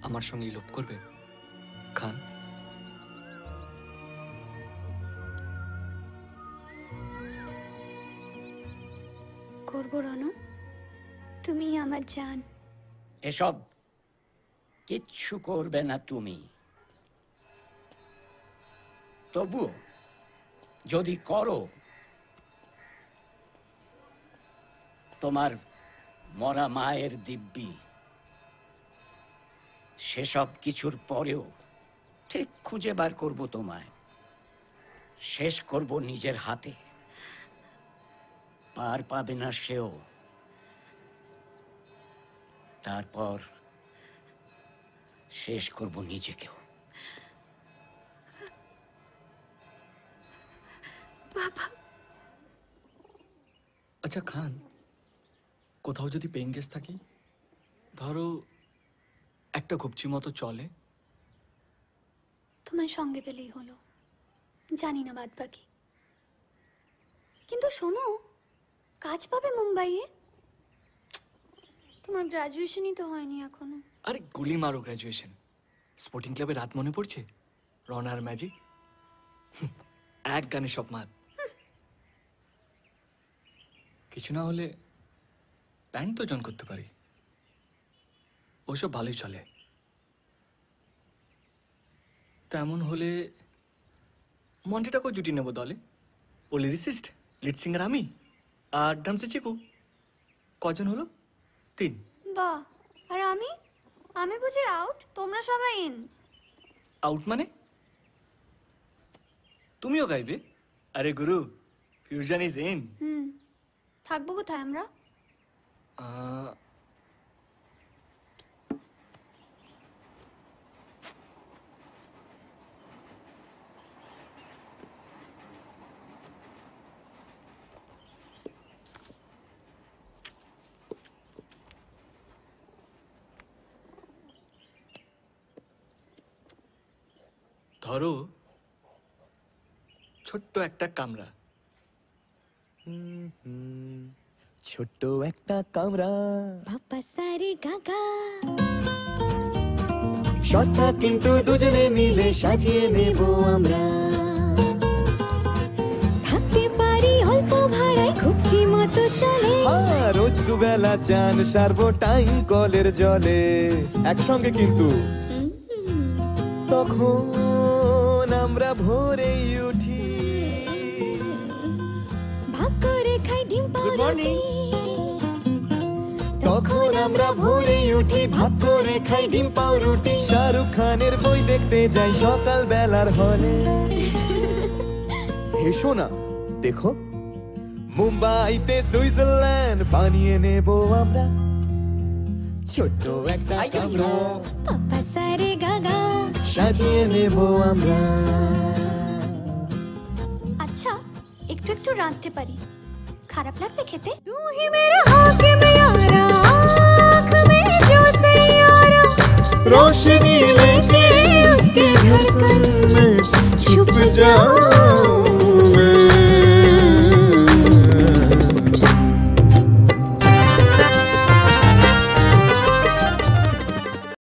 আমার সঙ্গে ইলোপ করবে খান? করব রনু, তুমি আমার জান। এসব কিচ্ছু করবে না তুমি। তবু যদি করো, তোমার মরা মায়ের দিব্যি সেসব কিছুর পরেও ঠিক খুঁজে বার করব তোমায়, শেষ করব নিজের হাতে। পার পাবে না সেও। তারপর শেষ করব নিজেকেও। বাবা। আচ্ছা খান, কোথাও যদি পেইং গেস্ট থাকি, ধরো একটা ঘুপচি মতো চলে, তোমায় সঙ্গে পেলেই হলো। জানি না বাদ বাকি। কিন্তু শোনো, কাজ পাবে মুম্বাইয়ে। তোমার গ্রাজুয়েশনই তো হয়নি এখনো। আরে গুলি মারো গ্রাজুয়েশন। স্পোর্টিং ক্লাবে রাত মনে পড়ছে? রনার ম্যাজিক, এক গানে সব মাত। কিছু না হলে প্যান্ট তো জন করতে পারি, ওসব ভালোই চলে। তেমন হলে মন্টেটাকেও জুটি নেবো দলে। ও লিরিসিস্ট, লিড সিঙ্গার আমি, আর ড্রামসে চিকু। কজন হলো? 3। বাহ। আর আমি আমি বুঝি আউট, তোমরা সবাই ইন। আউট মানে? তুমিও গাইবে? আরে গুরু, ফিউশন ইজ ইন। থাকবো কোথায় আমরা? ধরো ছোট্ট একটা কামরা। ছোট্ট একটা কামরা, বাবা সারে গাগা। সস্তা কিন্তু দুজনে মিলে সাজিয়ে নেব আমরা। থাকতে পারি অল্প ভাড়ায়, ঘুপচি মতো চলে। রোজ দুবেলা চান সারবো টাইম কলের জলে। একসঙ্গে কিন্তু। তখন আমরা ভোরেই উঠি, ভাগ করে খাই ডিম পাউরুটি। তখন আমরা ভোরেই উঠি, ভাগ করে খাই ডিম পাউরুটি। শাহরুখ খানের বই দেখতে যাই সকাল বেলার হলে। হেসো না, দেখো মুম্বাইতে সুইজারল্যান্ড বানিয়ে নেব আমরা। ছোট্ট একটা কামরা, বাবা সারে গাগা, সাজিয়ে নেব আমরা। আচ্ছা, একটু একটু রাঁধতে পারি, খারাপ লাগবে খেতে? तू ही मेरा हाकिम यारा, आँख में जो सैयारा, रोशनी लेके उसके धड़कन में छुप जाओ।